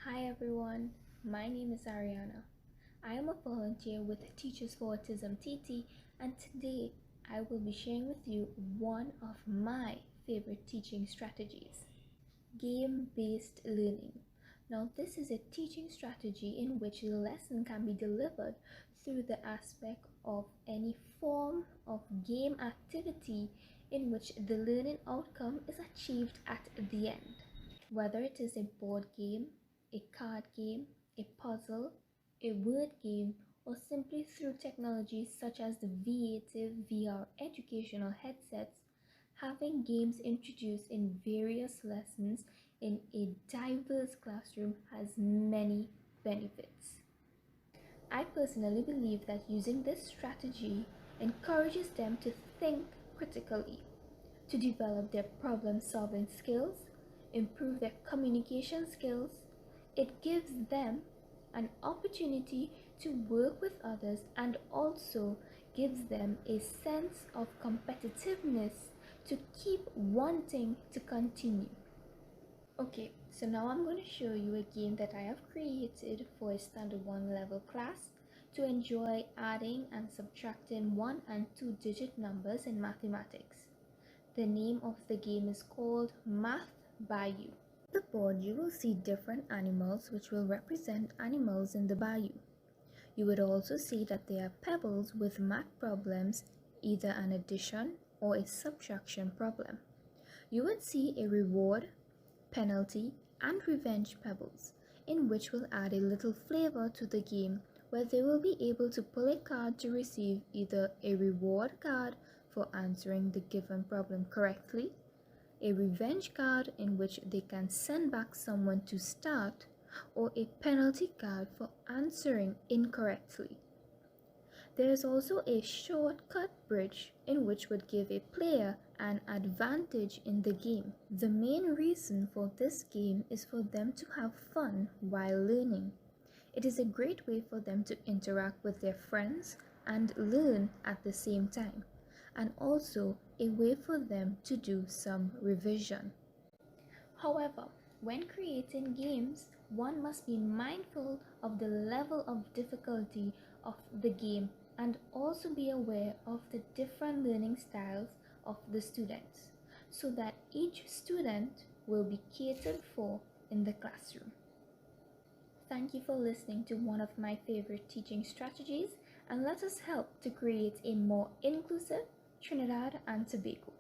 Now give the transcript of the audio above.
Hi everyone, my name is Aryana. I am a volunteer with Teachers for Autism TT, and today I will be sharing with you one of my favorite teaching strategies, game-based learning. Now, this is a teaching strategy in which the lesson can be delivered through the aspect of any form of game activity in which the learning outcome is achieved at the end. Whether it is a board game, a card game, a puzzle, a word game, or simply through technologies such as the VR educational headsets, having games introduced in various lessons in a diverse classroom has many benefits. I personally believe that using this strategy encourages them to think critically, to develop their problem-solving skills, improve their communication skills. It gives them an opportunity to work with others and also gives them a sense of competitiveness to keep wanting to continue. Okay, so now I'm going to show you a game that I have created for a standard 1 level class to enjoy adding and subtracting 1 and 2-digit numbers in mathematics. The name of the game is called Math Bayou. On the board, you will see different animals which will represent animals in the bayou. You would also see that there are pebbles with math problems, either an addition or a subtraction problem. You would see a reward, penalty, and revenge pebbles, in which will add a little flavor to the game where they will be able to pull a card to receive either a reward card for answering the given problem correctly, a revenge card in which they can send back someone to start, or a penalty card for answering incorrectly. There is also a shortcut bridge in which would give a player an advantage in the game. The main reason for this game is for them to have fun while learning. It is a great way for them to interact with their friends and learn at the same time, and also a way for them to do some revision. However, when creating games, one must be mindful of the level of difficulty of the game and also be aware of the different learning styles of the students so that each student will be catered for in the classroom. Thank you for listening to one of my favorite teaching strategies, and let us help to create a more inclusive Trinidad and Tobago.